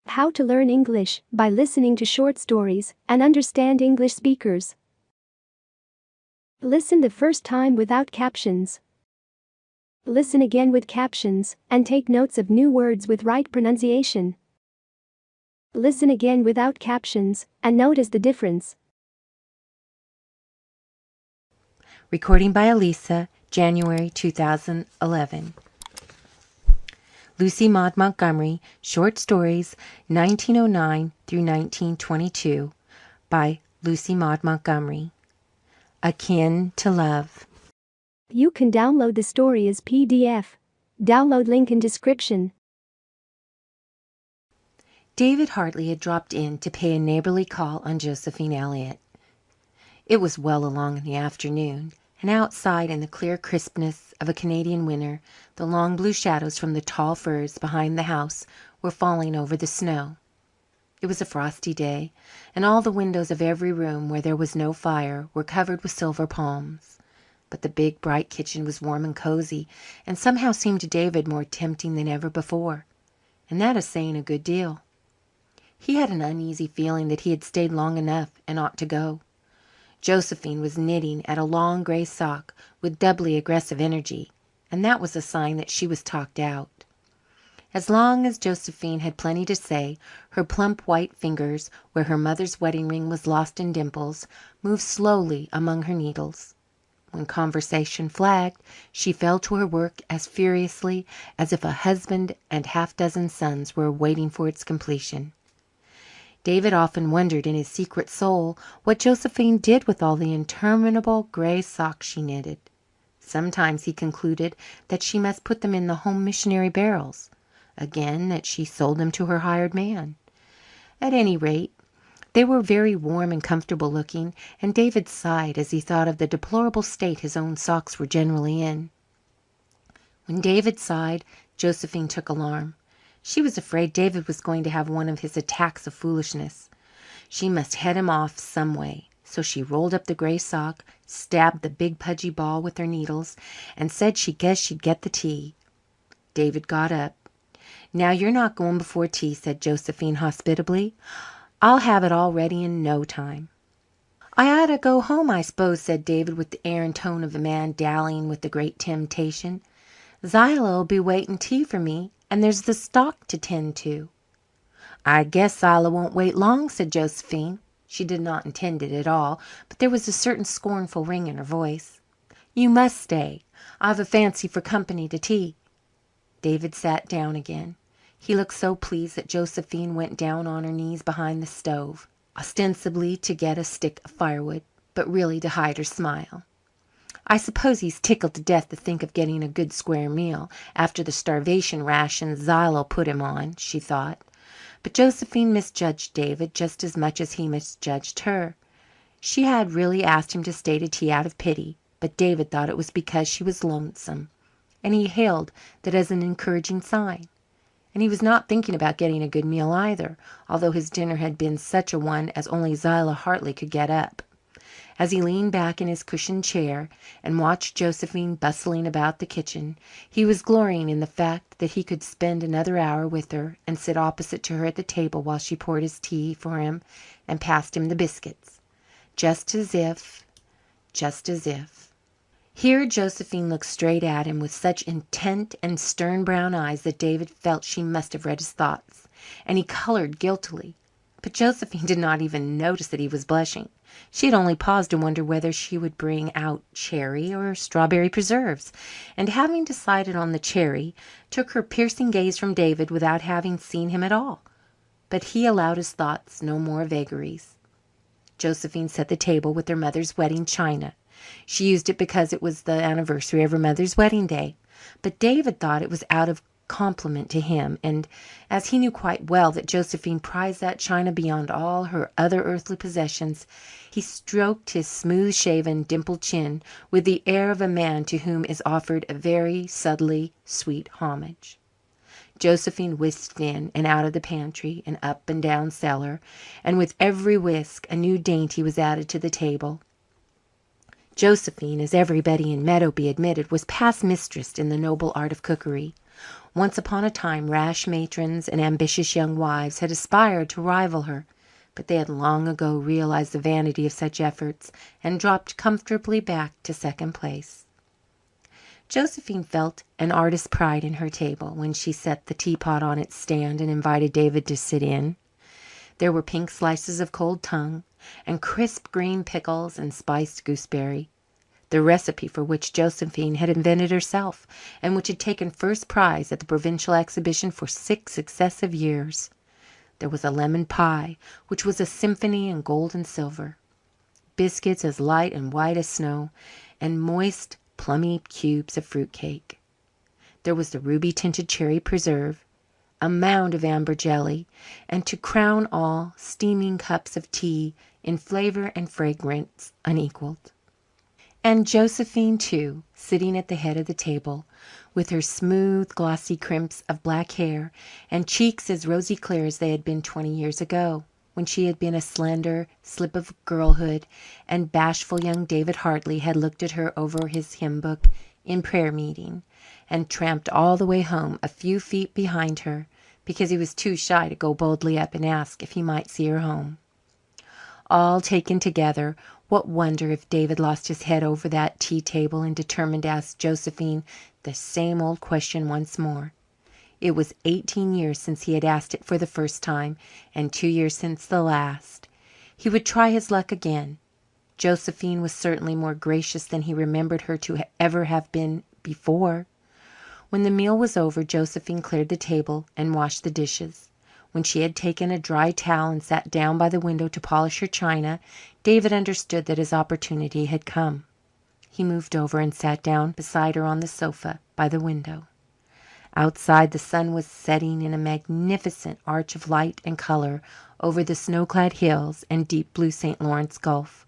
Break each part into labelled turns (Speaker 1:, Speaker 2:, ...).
Speaker 1: How to learn English by listening to short stories and understand English speakers. Listen the first time without captions. Listen again with captions and take notes of new words with right pronunciation. Listen again without captions and notice the difference.
Speaker 2: Recording by Elisa, January 2011. Lucy Maud Montgomery, Short Stories, 1909 through 1922, by Lucy Maud Montgomery. Akin to Love.
Speaker 1: You can download the story as PDF. Download link in description.
Speaker 2: David Hartley had dropped in to pay a neighborly call on Josephine Elliott. It was well along in the afternoon, and outside in the clear crispness of a Canadian winter, the long blue shadows from the tall firs behind the house were falling over the snow. It was a frosty day, and all the windows of every room where there was no fire were covered with silver palms. But the big, bright kitchen was warm and cozy, and somehow seemed to David more tempting than ever before, and that is saying a good deal. He had an uneasy feeling that he had stayed long enough and ought to go. Josephine was knitting at a long grey sock with doubly aggressive energy, and that was a sign that she was talked out. As long as Josephine had plenty to say, her plump white fingers, where her mother's wedding ring was lost in dimples, moved slowly among her needles. When conversation flagged, she fell to her work as furiously as if a husband and half-dozen sons were waiting for its completion. David often wondered in his secret soul what Josephine did with all the interminable grey socks she knitted. Sometimes he concluded that she must put them in the home missionary barrels, again that she sold them to her hired man. At any rate, they were very warm and comfortable looking, and David sighed as he thought of the deplorable state his own socks were generally in. When David sighed, Josephine took alarm. She was afraid David was going to have one of his attacks of foolishness. She must head him off some way, so she rolled up the grey sock, stabbed the big pudgy ball with her needles, and said she guessed she'd get the tea. David got up. "Now you're not going before tea," said Josephine hospitably. "I'll have it all ready in no time." "I ought to go home, I s'pose," said David with the air and tone of a man dallying with the great temptation. "Zillah'll be waiting tea for me, and there's the stock to tend to." "I guess Zillah won't wait long," said Josephine. She did not intend it at all, but there was a certain scornful ring in her voice. "You must stay. I've a fancy for company to tea." David sat down again. He looked so pleased that Josephine went down on her knees behind the stove, ostensibly to get a stick of firewood, but really to hide her smile. "I suppose he's tickled to death to think of getting a good square meal after the starvation rations Zillah'll put him on," she thought. But Josephine misjudged David just as much as he misjudged her. She had really asked him to stay to tea out of pity, but David thought it was because she was lonesome, and he hailed that as an encouraging sign. And he was not thinking about getting a good meal either, although his dinner had been such a one as only Zillah Hartley could get up. As he leaned back in his cushioned chair and watched Josephine bustling about the kitchen, he was glorying in the fact that he could spend another hour with her and sit opposite to her at the table while she poured his tea for him and passed him the biscuits. Just as if. Here Josephine looked straight at him with such intent and stern brown eyes that David felt she must have read his thoughts, and he coloured guiltily. But Josephine did not even notice that he was blushing. She had only paused to wonder whether she would bring out cherry or strawberry preserves, and having decided on the cherry, took her piercing gaze from David without having seen him at all. But he allowed his thoughts no more vagaries. Josephine set the table with her mother's wedding china. She used it because it was the anniversary of her mother's wedding day, but David thought it was out of compliment to him, and as he knew quite well that Josephine prized that china beyond all her other earthly possessions, he stroked his smooth-shaven, dimpled chin with the air of a man to whom is offered a very subtly sweet homage. Josephine whisked in and out of the pantry and up and down cellar, and with every whisk a new dainty was added to the table. Josephine, as everybody in Meadowby admitted, was past mistress in the noble art of cookery. Once upon a time rash matrons and ambitious young wives had aspired to rival her, but they had long ago realized the vanity of such efforts and dropped comfortably back to second place. Josephine felt an artist's pride in her table when she set the teapot on its stand and invited David to sit in. There were pink slices of cold tongue, and crisp green pickles and spiced gooseberry, the recipe for which Josephine had invented herself, and which had taken first prize at the provincial exhibition for 6 successive years. There was a lemon pie, which was a symphony in gold and silver, biscuits as light and white as snow, and moist, plummy cubes of fruit cake. There was the ruby-tinted cherry preserve, a mound of amber jelly, and to crown all, steaming cups of tea in flavour and fragrance unequalled. And Josephine, too, sitting at the head of the table, with her smooth, glossy crimps of black hair and cheeks as rosy clear as they had been 20 years ago, when she had been a slender slip of girlhood, and bashful young David Hartley had looked at her over his hymn book in prayer meeting, and tramped all the way home a few feet behind her, because he was too shy to go boldly up and ask if he might see her home. All taken together, what wonder if David lost his head over that tea table and determined to ask Josephine the same old question once more. It was 18 years since he had asked it for the first time, and 2 years since the last. He would try his luck again. Josephine was certainly more gracious than he remembered her to ever have been before. When the meal was over, Josephine cleared the table and washed the dishes. When she had taken a dry towel and sat down by the window to polish her china, David understood that his opportunity had come. He moved over and sat down beside her on the sofa by the window. Outside, the sun was setting in a magnificent arch of light and colour over the snow-clad hills and deep blue St. Lawrence Gulf.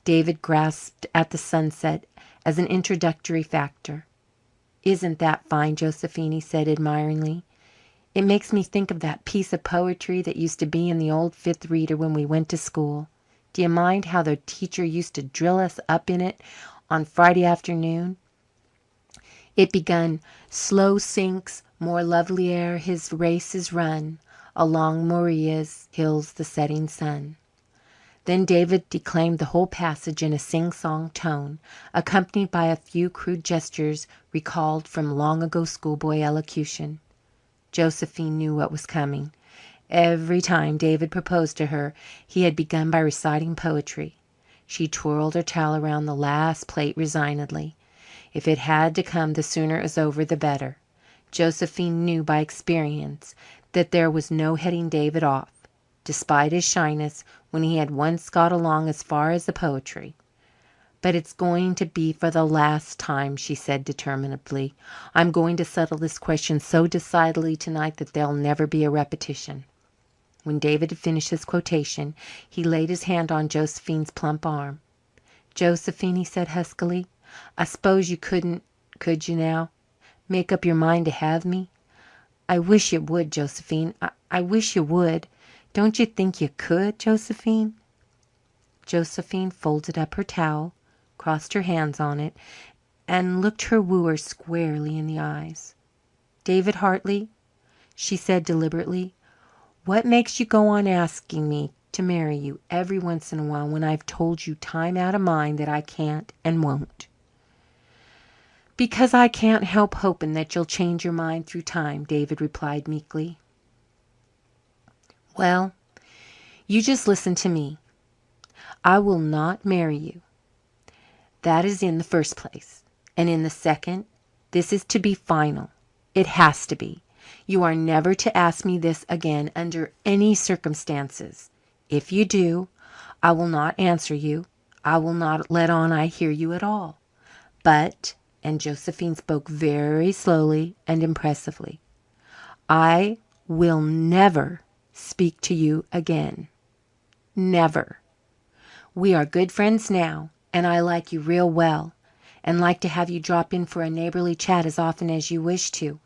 Speaker 2: David grasped at the sunset as an introductory factor. "Isn't that fine, Josephine?" he said admiringly. "It makes me think of that piece of poetry that used to be in the old Fifth Reader when we went to school. Do you mind how the teacher used to drill us up in it on Friday afternoon? It begun, 'Slow sinks, more lovely ere his race is run, along Moriah's hills the setting sun.' Then David declaimed the whole passage in a sing-song tone, accompanied by a few crude gestures recalled from long-ago schoolboy elocution. Josephine knew what was coming. Every time David proposed to her, he had begun by reciting poetry. She twirled her towel around the last plate resignedly. If it had to come, the sooner it was over, the better. Josephine knew by experience that there was no heading David off, despite his shyness, when he had once got along as far as the poetry. "But it's going to be for the last time," she said determinedly. "I'm going to settle this question so decidedly tonight that there'll never be a repetition." When David had finished his quotation, he laid his hand on Josephine's plump arm. "Josephine," he said huskily, "I s'pose you couldn't, could you now, make up your mind to have me? I wish you would, Josephine. I wish you would. Don't you think you could, Josephine?" Josephine folded up her towel, crossed her hands on it, and looked her wooer squarely in the eyes. "David Hartley," she said deliberately, "what makes you go on asking me to marry you every once in a while when I've told you time out of mind that I can't and won't?" "Because I can't help hoping that you'll change your mind through time," David replied meekly. "Well, you just listen to me. I will not marry you. That is in the first place. And in the second, this is to be final. It has to be. You are never to ask me this again under any circumstances. If you do, I will not answer you. I will not let on I hear you at all. But," and Josephine spoke very slowly and impressively, "I will never speak to you again. Never. We are good friends now, and I like you real well, and like to have you drop in for a neighbourly chat as often as you wish to.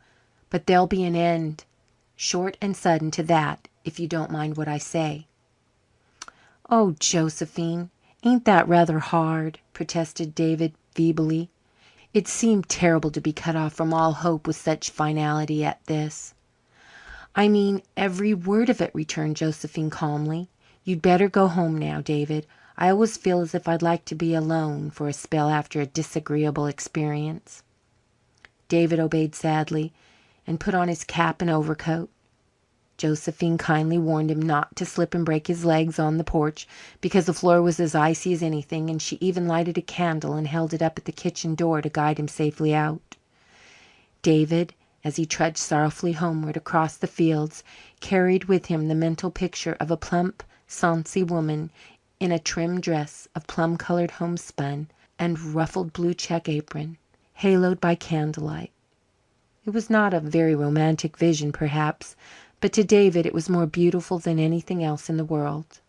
Speaker 2: But there'll be an end, short and sudden, to that, if you don't mind what I say." "Oh, Josephine, ain't that rather hard?" protested David feebly. It seemed terrible to be cut off from all hope with such finality at this. "I mean every word of it," returned Josephine calmly. "You'd better go home now, David. I always feel as if I'd like to be alone for a spell after a disagreeable experience." David obeyed sadly and put on his cap and overcoat. Josephine kindly warned him not to slip and break his legs on the porch because the floor was as icy as anything, and she even lighted a candle and held it up at the kitchen door to guide him safely out. David, as he trudged sorrowfully homeward across the fields, carried with him the mental picture of a plump, sonsy woman in a trim dress of plum-coloured homespun and ruffled blue check apron, haloed by candlelight. It was not a very romantic vision, perhaps, but to David it was more beautiful than anything else in the world.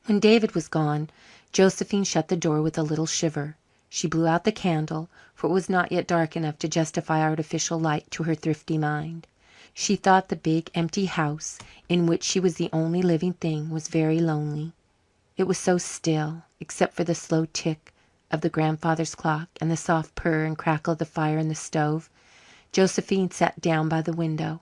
Speaker 2: When David was gone, Josephine shut the door with a little shiver. She blew out the candle, for it was not yet dark enough to justify artificial light to her thrifty mind. She thought the big, empty house, in which she was the only living thing, was very lonely. It was so still, except for the slow tick of the grandfather's clock and the soft purr and crackle of the fire in the stove. Josephine sat down by the window.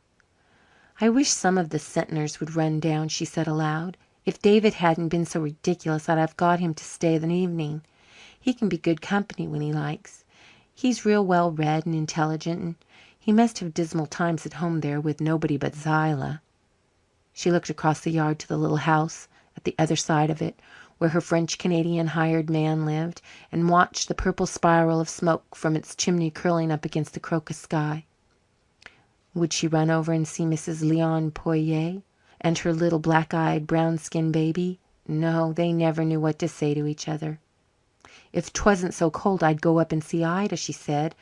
Speaker 2: "I wish some of the Sentners would run down," she said aloud. "If David hadn't been so ridiculous I'd have got him to stay the evening. He can be good company when he likes. He's real well read and intelligent, and he must have dismal times at home there with nobody but Zillah." She looked across the yard to the little house at the other side of it, where her French-Canadian hired man lived, and watched the purple spiral of smoke from its chimney curling up against the crocus sky. Would she run over and see Mrs. Leon Poirier and her little black-eyed, brown-skinned baby? No, they never knew what to say to each other. "If 'twasn't so cold I'd go up and see Ida," she said.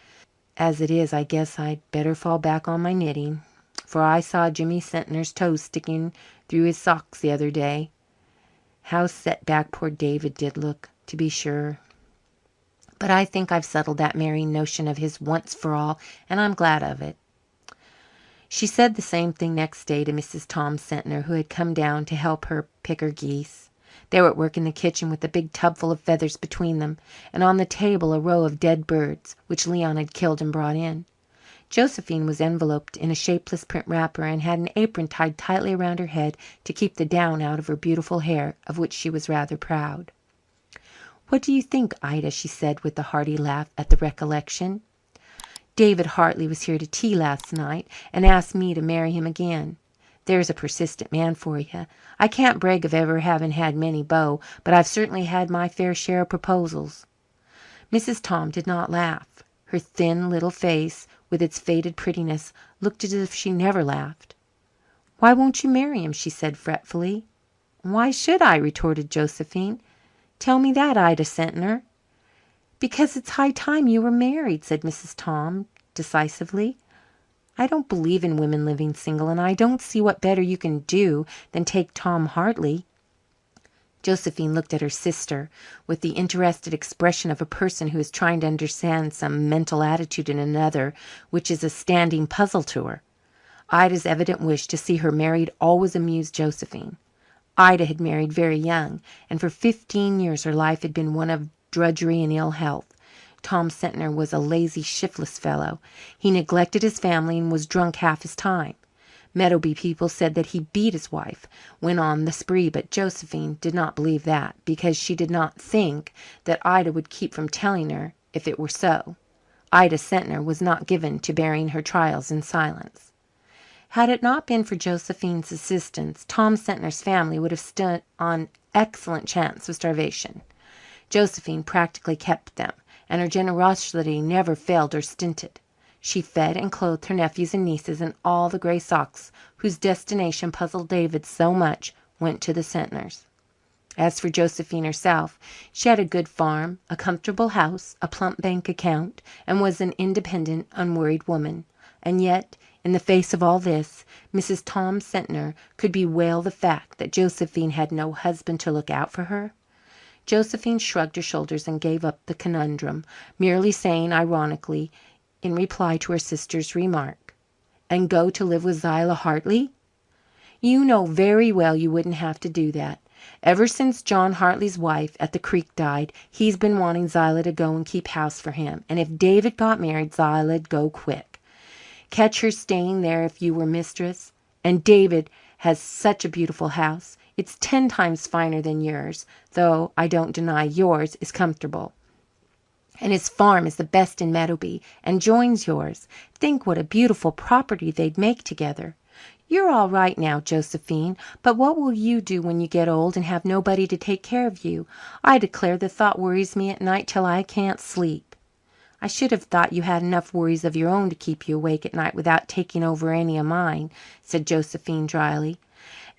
Speaker 2: "As it is, I guess I'd better fall back on my knitting, for I saw Jimmy Sentner's toes sticking through his socks the other day. How set back poor David did look, to be sure. But I think I've settled that marrying notion of his once for all, and I'm glad of it." She said the same thing next day to Mrs. Tom Sentner, who had come down to help her pick her geese. They were at work in the kitchen with a big tub full of feathers between them, and on the table a row of dead birds, which Leon had killed and brought in. Josephine was enveloped in a shapeless print wrapper and had an apron tied tightly around her head to keep the down out of her beautiful hair, of which she was rather proud. "What do you think, Ida?" she said with a hearty laugh at the recollection. "David Hartley was here to tea last night and asked me to marry him again. There's a persistent man for you. I can't brag of ever having had many beaux, but I've certainly had my fair share of proposals." Mrs. Tom did not laugh. Her thin little face, with its faded prettiness, looked as if she never laughed. "Why won't you marry him?" she said fretfully. "Why should I?" retorted Josephine. "Tell me that, Ida Sentner." "Because it's high time you were married," said Mrs. Tom decisively. "I don't believe in women living single, and I don't see what better you can do than take Tom Hartley." Josephine looked at her sister with the interested expression of a person who is trying to understand some mental attitude in another which is a standing puzzle to her. Ida's evident wish to see her married always amused Josephine. Ida had married very young, and for 15 years her life had been one of drudgery and ill health. Tom Sentner was a lazy, shiftless fellow. He neglected his family and was drunk half his time. Meadowby people said that he beat his wife when on the spree, but Josephine did not believe that, because she did not think that Ida would keep from telling her if it were so. Ida Sentner was not given to bearing her trials in silence. Had it not been for Josephine's assistance, Tom Sentner's family would have stood on excellent chance of starvation. Josephine practically kept them, and her generosity never failed or stinted. She fed and clothed her nephews and nieces, and all the grey socks whose destination puzzled David so much went to the Sentners. As for Josephine herself, she had a good farm, a comfortable house, a plump bank account, and was an independent, unworried woman. And yet, in the face of all this, Mrs. Tom Sentner could bewail the fact that Josephine had no husband to look out for her. Josephine shrugged her shoulders and gave up the conundrum, merely saying ironically, in reply to her sister's remark, "And go to live with Zillah Hartley? You know very well you wouldn't have to do that. Ever since John Hartley's wife at the creek died, he's been wanting Zillah to go and keep house for him, and if David got married, Zillah'd go quick. Catch her staying there if you were mistress. And David has such a beautiful house. It's 10 times finer than yours, though I don't deny yours is comfortable. And his farm is the best in Meadowby and joins yours. Think what a beautiful property they'd make together. You're all right now, Josephine, but what will you do when you get old and have nobody to take care of you? I declare the thought worries me at night till I can't sleep." "I should have thought you had enough worries of your own to keep you awake at night without taking over any of mine," said Josephine dryly.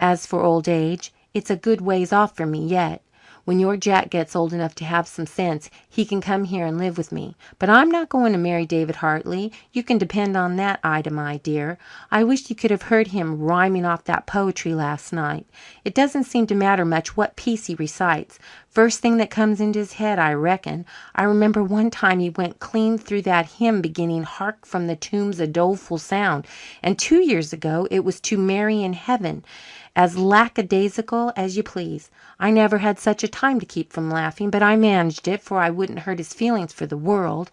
Speaker 2: "As for old age, it's a good ways off for me yet. When your Jack gets old enough to have some sense, he can come here and live with me. But I'm not going to marry David Hartley. You can depend on that, Ida, my dear. I wish you could have heard him rhyming off that poetry last night. It doesn't seem to matter much what piece he recites. First thing that comes into his head, I reckon. I remember one time he went clean through that hymn beginning 'Hark from the tombs a doleful sound,' and 2 years ago it was 'To Mary in Heaven,' as lackadaisical as you please. I never had such a time to keep from laughing, but I managed it, for I wouldn't hurt his feelings for the world.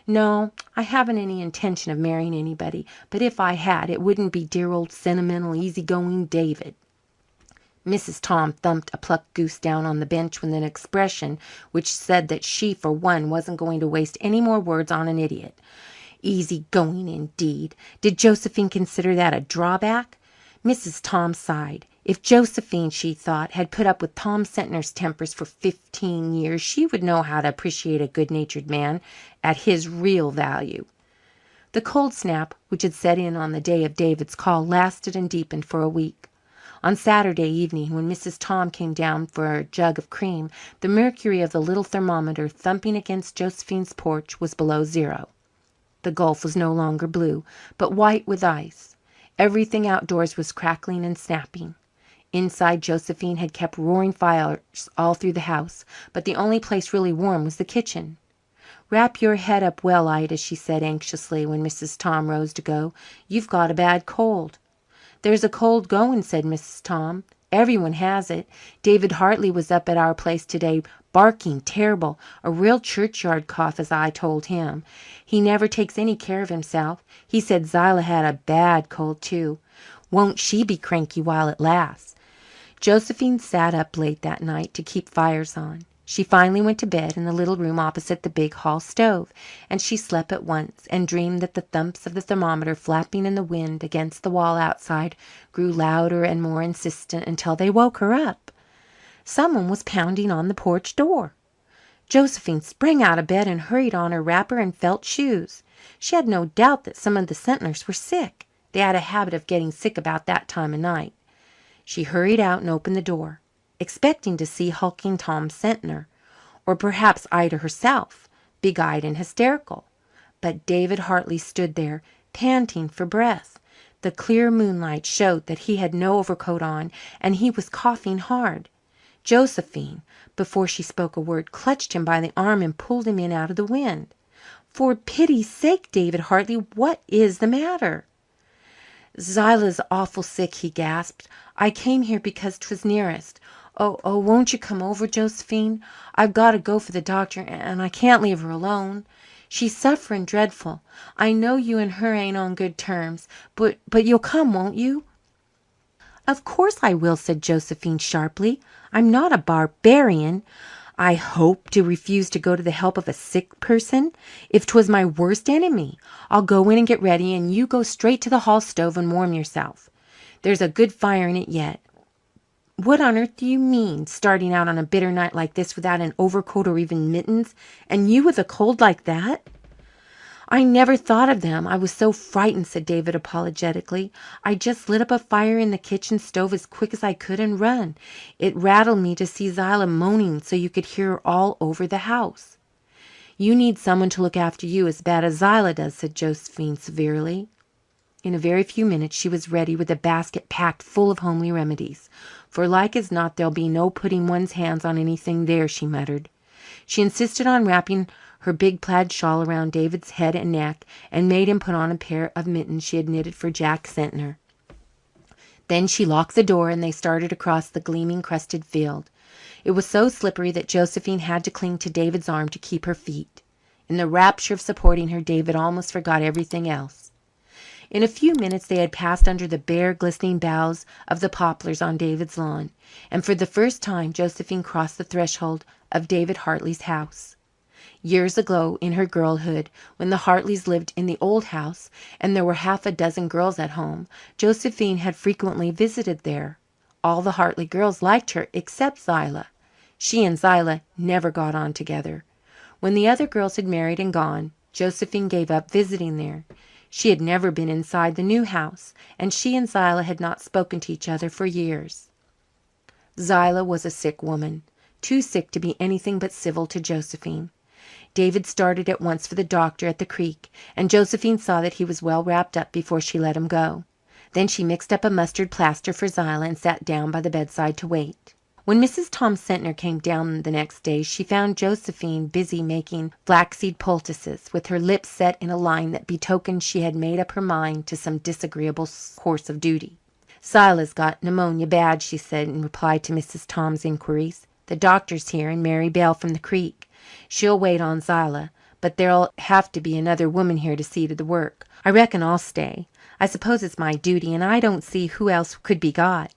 Speaker 2: No, I haven't any intention of marrying anybody, but if I had, it wouldn't be dear old sentimental, easy-going David." Mrs. Tom thumped a plucked goose down on the bench with an expression which said that she, for one, wasn't going to waste any more words on an idiot. Easy going, indeed! Did Josephine consider that a drawback? Mrs. Tom sighed. If Josephine, she thought, had put up with Tom Sentner's tempers for 15 years, she would know how to appreciate a good-natured man at his real value. The cold snap which had set in on the day of David's call lasted and deepened for a week. On Saturday evening, when Mrs. Tom came down for a jug of cream, the mercury of the little thermometer thumping against Josephine's porch was below zero. The gulf was no longer blue, but white with ice. Everything outdoors was crackling and snapping. Inside, Josephine had kept roaring fires all through the house, but the only place really warm was the kitchen. "Wrap your head up well, Ida," she said anxiously when Mrs. Tom rose to go. "You've got a bad cold." "There's a cold going," said Mrs. Tom. "Everyone has it. David Hartley was up at our place today, barking terrible, a real churchyard cough, as I told him. He never takes any care of himself. He said Zillah had a bad cold, too. Won't she be cranky while it lasts?" Josephine sat up late that night to keep fires on. She finally went to bed in the little room opposite the big hall stove, and she slept at once and dreamed that the thumps of the thermometer flapping in the wind against the wall outside grew louder and more insistent until they woke her up. Someone was pounding on the porch door. Josephine sprang out of bed and hurried on her wrapper and felt shoes. She had no doubt that some of the Sentners were sick. They had a habit of getting sick about that time of night. She hurried out and opened the door, expecting to see hulking Tom Sentner, or perhaps Ida herself, big-eyed and hysterical. But David Hartley stood there, panting for breath. The clear moonlight showed that he had no overcoat on, and he was coughing hard. Josephine, before she spoke a word, clutched him by the arm and pulled him in out of the wind. "For pity's sake, David Hartley, what is the matter?" "Zillah's awful sick," he gasped. "I came here because 'twas nearest. Oh, won't you come over, Josephine? I've got to go for the doctor, and I can't leave her alone. She's suffering dreadful. I know you and her ain't on good terms, but you'll come, won't you?" "Of course I will," said Josephine sharply. "I'm not a barbarian, I hope, to refuse to go to the help of a sick person. If 'twas my worst enemy, I'll go in and get ready, and you go straight to the hall stove and warm yourself. There's a good fire in it yet. What on earth do you mean, starting out on a bitter night like this without an overcoat or even mittens, and you with a cold like that?" "I never thought of them, I was so frightened," said David apologetically. "I just lit up a fire in the kitchen stove as quick as I could and run. It rattled me to see Zillah moaning so you could hear her all over the house." "You need someone to look after you as bad as Zillah does," said Josephine severely. In a very few minutes she was ready with a basket packed full of homely remedies. "For like as not there'll be no putting one's hands on anything there," she muttered. She insisted on wrapping her big plaid shawl around David's head and neck, and made him put on a pair of mittens she had knitted for Jack Sentner. Then she locked the door and they started across the gleaming, crusted field. It was so slippery that Josephine had to cling to David's arm to keep her feet. In the rapture of supporting her, David almost forgot everything else. In a few minutes they had passed under the bare, glistening boughs of the poplars on David's lawn, and for the first time Josephine crossed the threshold of David Hartley's house. Years ago, in her girlhood, when the Hartleys lived in the old house and there were half a dozen girls at home, Josephine had frequently visited there. All the Hartley girls liked her except Zillah. She and Zillah never got on together. When the other girls had married and gone, Josephine gave up visiting there. She had never been inside the new house, and she and Zillah had not spoken to each other for years. Zillah was a sick woman, too sick to be anything but civil to Josephine. David started at once for the doctor at the creek, and Josephine saw that he was well wrapped up before she let him go. Then she mixed up a mustard plaster for Zillah and sat down by the bedside to wait. When Mrs. Tom Sentner came down the next day, she found Josephine busy making flaxseed poultices, with her lips set in a line that betokened she had made up her mind to some disagreeable course of duty. "Zillah's got pneumonia bad," she said in reply to Mrs. Tom's inquiries. "The doctor's here and Mary Bell from the creek. She'll wait on Zillah, but there'll have to be another woman here to see to the work. I reckon I'll stay. I suppose it's my duty, and I don't see who else could be got.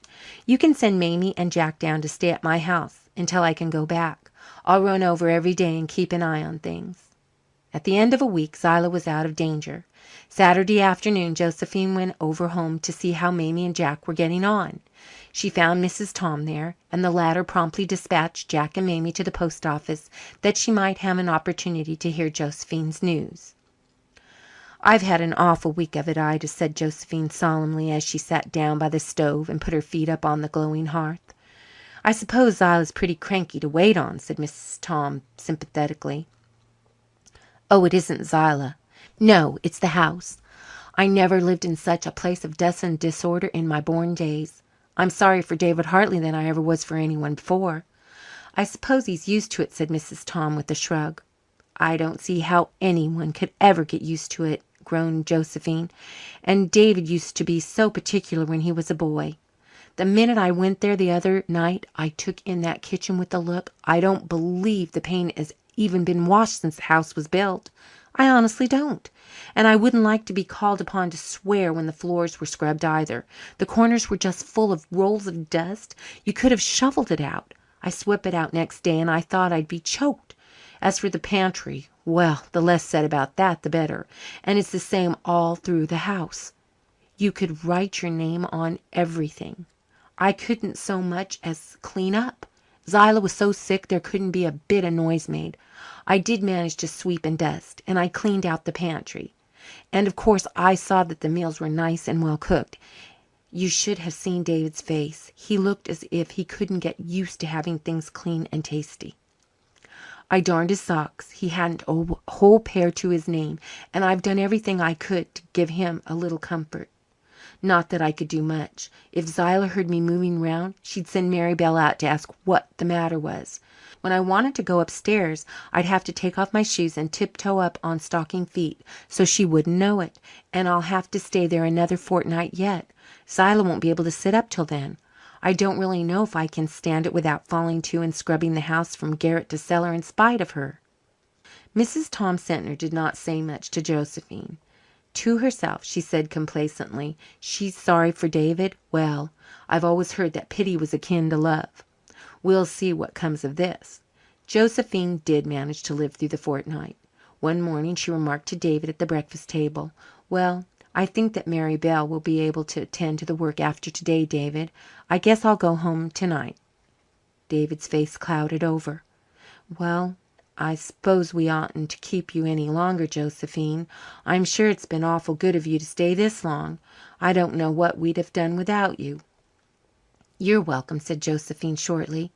Speaker 2: You can send Mamie and Jack down to stay at my house until I can go back. I'll run over every day and keep an eye on things." At the end of a week Zillah was out of danger. Saturday afternoon Josephine went over home to see how Mamie and Jack were getting on. She found Mrs. Tom there, and the latter promptly dispatched Jack and Mamie to the post office that she might have an opportunity to hear Josephine's news. "I've had an awful week of it, Ida," said Josephine solemnly, as she sat down by the stove and put her feet up on the glowing hearth. "I suppose Zillah's pretty cranky to wait on," said Mrs. Tom sympathetically. "Oh, it isn't Zillah. No, it's the house. I never lived in such a place of dust and disorder in my born days. I'm sorry for David Hartley than I ever was for anyone before." "I suppose he's used to it," said Mrs. Tom with a shrug. "I don't see how anyone could ever get used to it," groaned Josephine. "And David used to be so particular when he was a boy. The minute I went there the other night I took in that kitchen with a look. I don't believe the paint has even been washed since the house was built. I honestly don't. And I wouldn't like to be called upon to swear when the floors were scrubbed either. The corners were just full of rolls of dust. You could have shoveled it out. I swept it out next day and I thought I'd be choked. As for the pantry, well, the less said about that the better. And it's the same all through the house. You could write your name on everything. I couldn't so much as clean up. Zillah was so sick there couldn't be a bit of noise made. I did manage to sweep and dust, and I cleaned out the pantry. And of course I saw that the meals were nice and well cooked. You should have seen David's face. He looked as if he couldn't get used to having things clean and tasty. I darned his socks. He hadn't a whole pair to his name, and I've done everything I could to give him a little comfort. Not that I could do much. If Zillah heard me moving round, she'd send Mary Bell out to ask what the matter was. When I wanted to go upstairs, I'd have to take off my shoes and tiptoe up on stocking feet so she wouldn't know it. And I'll have to stay there another fortnight yet. Zillah won't be able to sit up till then. I don't really know if I can stand it without falling to and scrubbing the house from garret to cellar in spite of her." Mrs. Tom Sentner did not say much to Josephine. To herself she said complacently, "She's sorry for David. Well, I've always heard that pity was akin to love. We'll see what comes of this." Josephine did manage to live through the fortnight. One morning she remarked to David at the breakfast table, "Well, I think that Mary Bell will be able to attend to the work after today, David. I guess I'll go home tonight." David's face clouded over. "Well, I suppose we oughtn't to keep you any longer, Josephine. I'm sure it's been awful good of you to stay this long. I don't know what we'd have done without you." "You're welcome," said Josephine shortly.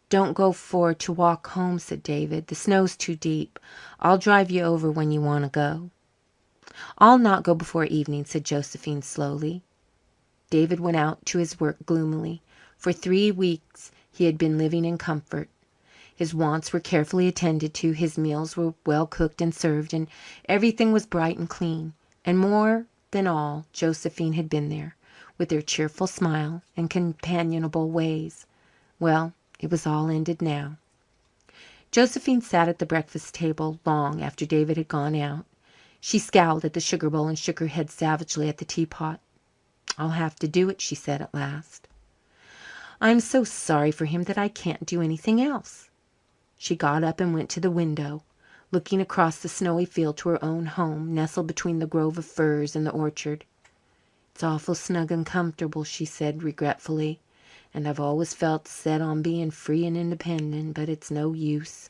Speaker 2: "Don't go for to walk home," said David. "The snow's too deep. I'll drive you over when you want to go." "I'll not go before evening," said Josephine slowly. David went out to his work gloomily. For 3 weeks he had been living in comfort. His wants were carefully attended to, his meals were well cooked and served, and everything was bright and clean. And more than all, Josephine had been there. with their cheerful smile and companionable ways. Well, it was all ended now. Josephine sat at the breakfast table long after David had gone out. She scowled at the sugar bowl and shook her head savagely at the teapot. "I'll have to do it," she said at last. "I'm so sorry for him that I can't do anything else." She got up and went to the window, looking across the snowy field to her own home, nestled between the grove of firs and the orchard. "It's awful snug and comfortable," she said regretfully, "and I've always felt set on being free and independent, but it's no use.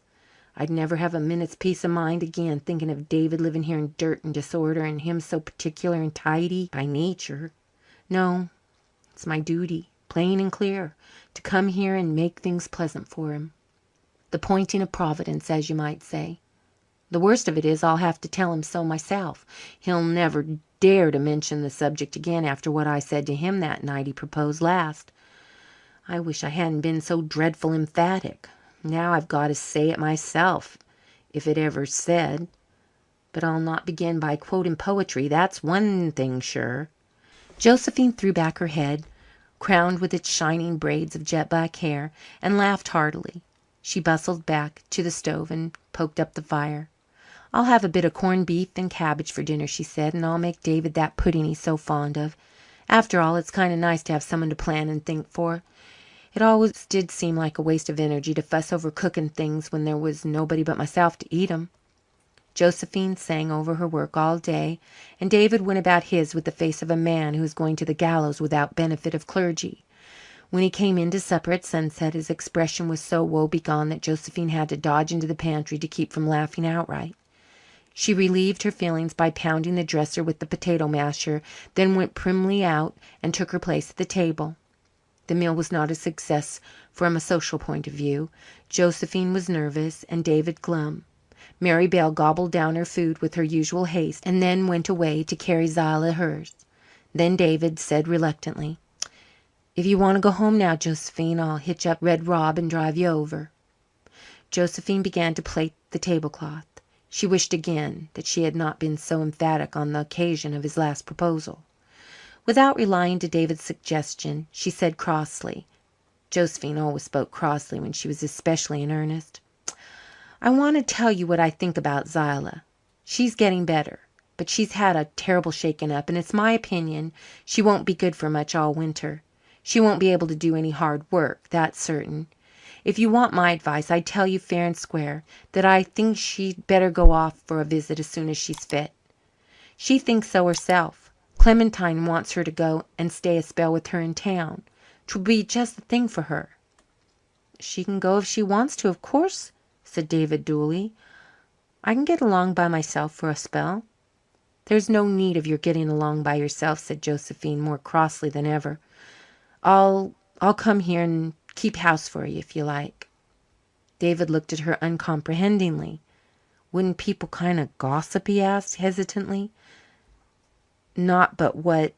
Speaker 2: I'd never have a minute's peace of mind again thinking of David living here in dirt and disorder and him so particular and tidy by nature. No, it's my duty, plain and clear, to come here and make things pleasant for him. The pointing of Providence, as you might say. The worst of it is I'll have to tell him so myself. He'll never dare to mention the subject again after what I said to him that night he proposed last. I wish I hadn't been so dreadful emphatic. Now I've got to say it myself, if it ever's said. But I'll not begin by quoting poetry, that's one thing sure." Josephine threw back her head, crowned with its shining braids of jet black hair, and laughed heartily. She bustled back to the stove and poked up the fire. "I'll have a bit of corned beef and cabbage for dinner," she said, "and I'll make David that pudding he's so fond of. After all, it's kind of nice to have someone to plan and think for. It always did seem like a waste of energy to fuss over cooking things when there was nobody but myself to eat 'em." Josephine sang over her work all day, and David went about his with the face of a man who is going to the gallows without benefit of clergy. When he came in to supper at sunset, his expression was so woebegone that Josephine had to dodge into the pantry to keep from laughing outright. She relieved her feelings by pounding the dresser with the potato masher, then went primly out and took her place at the table. The meal was not a success from a social point of view. Josephine was nervous and David glum. Mary Bell gobbled down her food with her usual haste and then went away to carry Zillah hers. Then David said reluctantly, "If you want to go home now, Josephine, I'll hitch up Red Rob and drive you over." Josephine began to plait the tablecloth. She wished again that she had not been so emphatic on the occasion of his last proposal. Without relying to David's suggestion, she said crossly, Josephine always spoke crossly when she was especially in earnest, "I want to tell you what I think about Zillah. She's getting better, but she's had a terrible shaking up, and it's my opinion she won't be good for much all winter. She won't be able to do any hard work, that's certain. If you want my advice, I tell you fair and square that I think she'd better go off for a visit as soon as she's fit. She thinks so herself. Clementine wants her to go and stay a spell with her in town. 'Twould be just the thing for her." "She can go if she wants to, of course," said David dully. "I can get along by myself for a spell." "There's no need of your getting along by yourself," said Josephine, more crossly than ever. I'll come here and keep house for you if you like." David looked at her uncomprehendingly. "Wouldn't people kind of gossip?" he asked hesitantly. "Not but what—"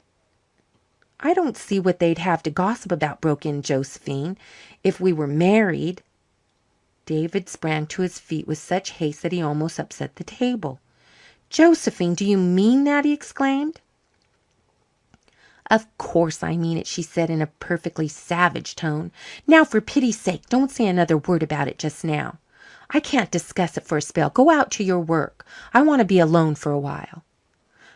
Speaker 2: "I don't see what they'd have to gossip about," broke in Josephine, "if we were married." David sprang to his feet with such haste that he almost upset the table. "Josephine, do you mean that?" he exclaimed. "Of course I mean it," she said in a perfectly savage tone. "Now, for pity's sake, don't say another word about it just now. I can't discuss it for a spell. Go out to your work. I want to be alone for a while."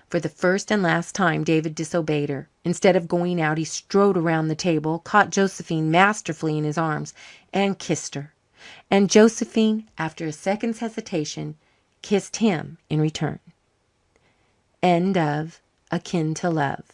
Speaker 2: For the first and last time David disobeyed her. Instead of going out, he strode around the table, caught Josephine masterfully in his arms, and kissed her. And Josephine, after a second's hesitation, kissed him in return. End of Akin to Love.